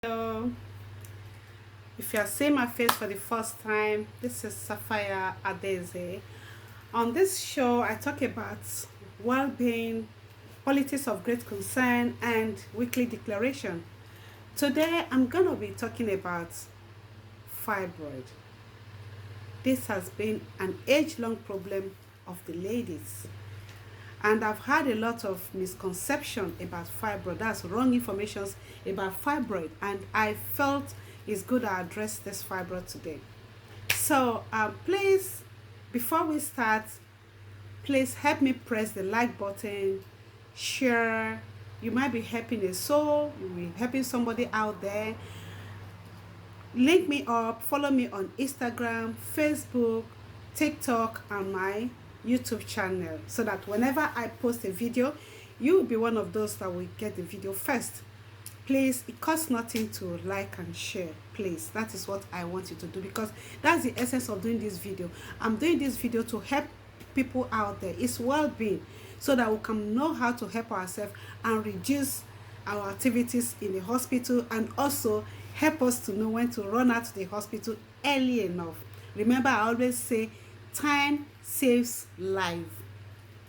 Hello, if you are seeing my face for the first time, this is Sapphire Adeze. On this show, I talk about well-being, politics of great concern, and weekly declaration. Today, I'm going to be talking about fibroid. This has been an age-long problem of the ladies. And I've had a lot of misconception about fibroid. That's wrong information about fibroid. And I felt it's good to address this fibroid today. So please, before we start, please help me press the like button, share. You might be helping a soul, you will be helping somebody out there. Link me up, follow me on Instagram, Facebook, TikTok, and my YouTube channel, so that whenever I post a video, you will be one of those that will get the video first. Please, it costs nothing to like and share. Please, that is what I want you to do, because that's the essence of doing this video. I'm doing this video to help people out there. It's well-being, so that we can know how to help ourselves and reduce our activities in the hospital, and also help us to know when to run out to the hospital early enough. Remember, I always say time saves life.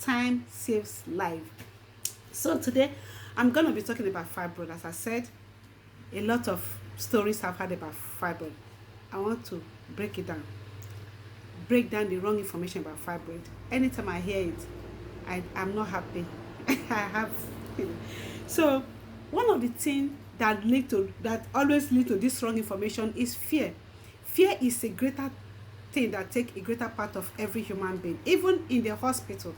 Time saves life. So today I'm going to be talking about fibroid. As I said, a lot of stories I've had about fibroid. I want to break it down. Break down the wrong information about fibroid. Anytime I hear it, I'm not happy. I have, so one of the things that always lead to this wrong information is fear. Fear is a greater thing that take a greater part of every human being. Even in the hospital,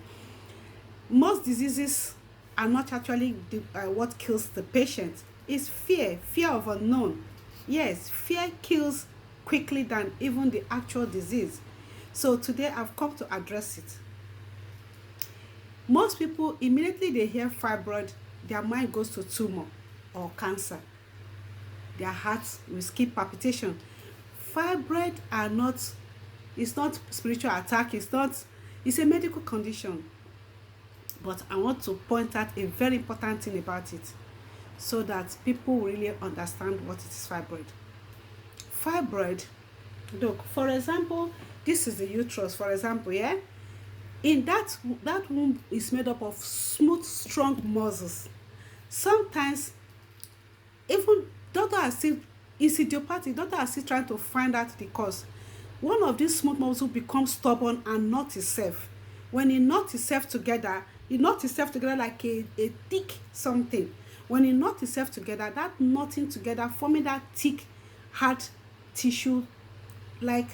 most diseases are not actually what kills the patient. It's fear of unknown. Yes, fear kills quickly than even the actual disease. So today I've come to address it. Most people, immediately they hear fibroid, their mind goes to tumor or cancer. Their hearts will skip palpitation. Fibroid are not, it's not spiritual attack, it's a medical condition. But I want to point out a very important thing about it, so that people really understand what it is. Fibroid, look, for example, this is the uterus, for example, yeah? In that womb is made up of smooth, strong muscles. Sometimes, even doctors are still, it's idiopathic, doctors are still trying to find out the cause. One of these smooth muscles becomes stubborn and knot itself. When it knots itself together, like a thick something. When it knots itself together, that knotting together, forming that thick hard tissue like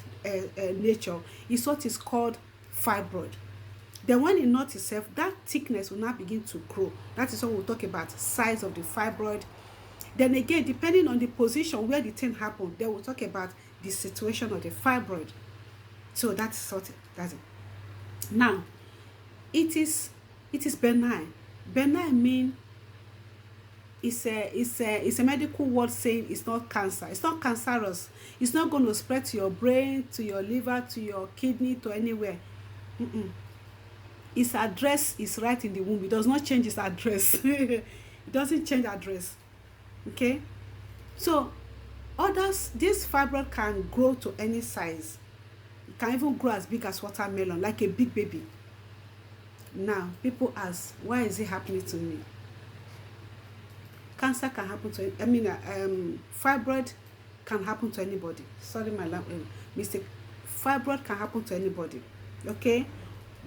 nature, is what is called fibroid. Then when it knots itself, that thickness will now begin to grow. That is what we'll talk about, size of the fibroid. Then again, depending on the position where the thing happened, then we'll talk about the situation of the fibroid. So that's what that's it. Now, it is benign. Benign means it's a medical word saying it's not cancer. It's not cancerous. It's not going to spread to your brain, to your liver, to your kidney, to anywhere. Its address is right in the womb. It does not change its address. It doesn't change address. Okay? So this fibroid can grow to any size. It can even grow as big as watermelon, like a big baby. Now, people ask, why is it happening to me? Cancer can happen to, fibroid can happen to anybody. Sorry, my mistake. Fibroid can happen to anybody. Okay?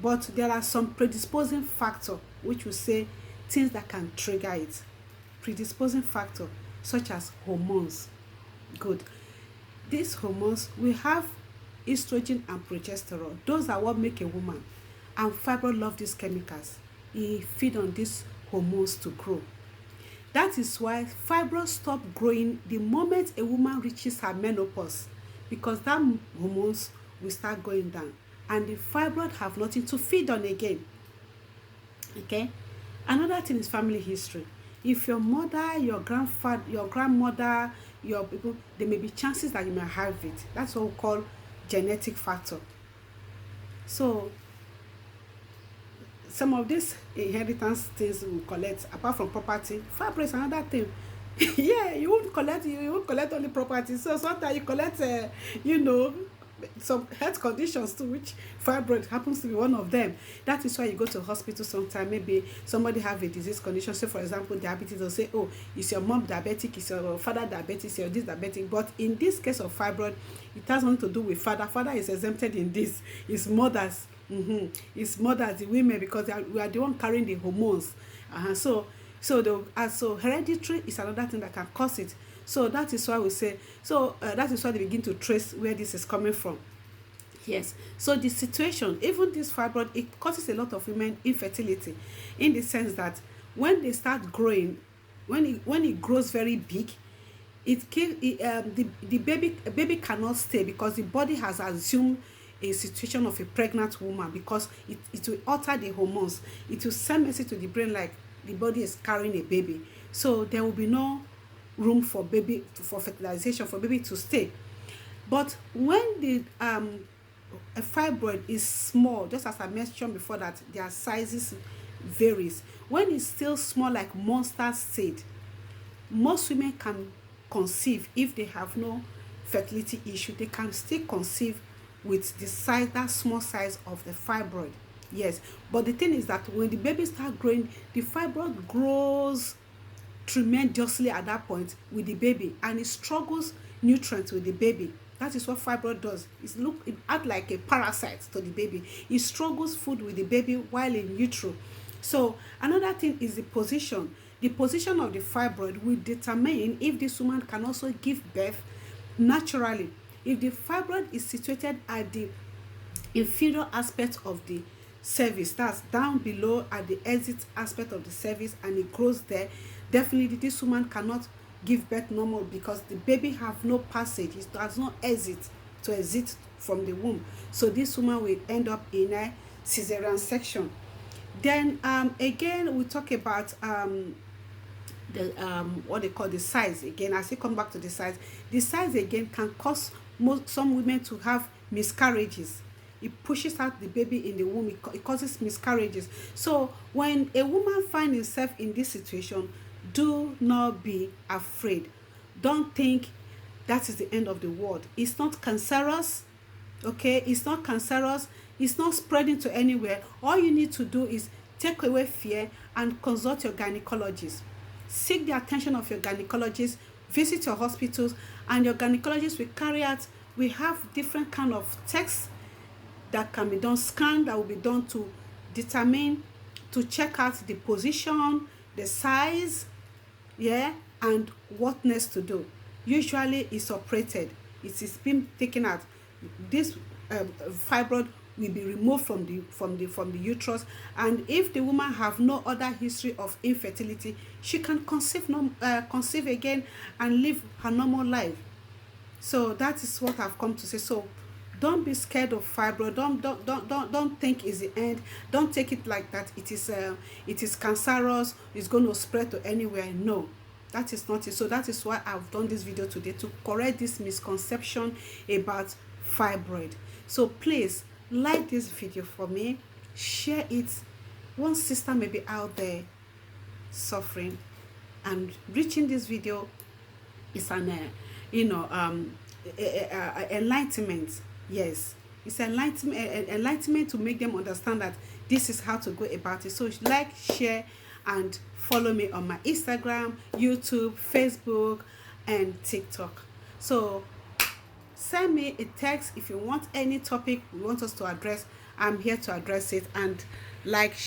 But there are some predisposing factors, which will say things that can trigger it. Predisposing factor, such as hormones. Good. These hormones, we have estrogen and progesterone. Those are what make a woman. And fibroid love these chemicals. It feed on these hormones to grow. That is why fibroid stop growing the moment a woman reaches her menopause, because that hormones will start going down, and the fibroid have nothing to feed on again. Okay? Another thing is family history. If your mother, your grandfather, your grandmother, your people, there may be chances that you may have it. That's what we call genetic factor. So some of these inheritance things we collect, apart from property, fibroid is another thing Yeah, you won't collect only property. So sometimes you collect you know some health conditions too, which fibroid happens to be one of them. That is why you go to hospital sometimes. Maybe somebody have a disease condition, say for example diabetes, they'll say, oh, is your mom diabetic, is your father diabetic, is your this diabetic. But in this case of fibroid, it has nothing to do with father is exempted in this. It's mothers. It's mothers, the women, because we are the one carrying the hormones. So hereditary is another thing that can cause it. So that is why we say, that is why they begin to trace where this is coming from. Yes. So the situation, even this fibroid, it causes a lot of women infertility, in the sense that when they start growing, when it grows very big, the baby cannot stay, because the body has assumed a situation of a pregnant woman, because it will alter the hormones. It will send message to the brain like the body is carrying a baby. So there will be no room for fertilization, for baby to stay. But when the a fibroid is small, just as I mentioned before, that their sizes varies. When it's still small, like monster seed, most women can conceive. If they have no fertility issue, they can still conceive with the size, that small size of the fibroid. Yes, but the thing is that when the baby start growing, the fibroid grows tremendously at that point with the baby, and it struggles nutrients with the baby. That is what fibroid does. It act like a parasite to the baby. It struggles food with the baby while in utero. So another thing is the position. The position of the fibroid will determine if this woman can also give birth naturally. If the fibroid is situated at the inferior aspect of the cervix, that's down below at the exit aspect of the cervix, and it grows there, definitely this woman cannot give birth normal, because the baby have no passage. It does not exit from the womb. So this woman will end up in a cesarean section. Then again, we talk about the what they call the size. Again, as we come back to the size again can cause some women to have miscarriages. It pushes out the baby in the womb. It causes miscarriages. So when a woman finds herself in this situation, do not be afraid. Don't think that is the end of the world. It's not cancerous. Okay, it's not cancerous. It's not spreading to anywhere. All you need to do is take away fear and consult your gynecologist. Seek the attention of your gynecologist. Visit your hospitals, and your gynecologist will carry out. We have different kind of tests that can be done, scan that will be done to determine, to check out the position, the size, yeah, and what next to do. Usually it's operated. It is being taken out. This fibroid will be removed from the uterus, and if the woman have no other history of infertility, she can conceive again and live her normal life. So that is what I've come to say. So don't be scared of fibroid. Don't think it's the end. Don't take it like that it is cancerous, it's going to spread to anywhere. No, that is not it. So that is why I've done this video today, to correct this misconception about fibroid. So please like this video for me, share it. One sister may be out there suffering, and reaching this video is an enlightenment. Yes, it's enlightenment to make them understand that this is how to go about it. So like, share, and follow me on my Instagram, YouTube, Facebook, and TikTok. So send me a text if you want any topic you want us to address. I'm here to address it. And like,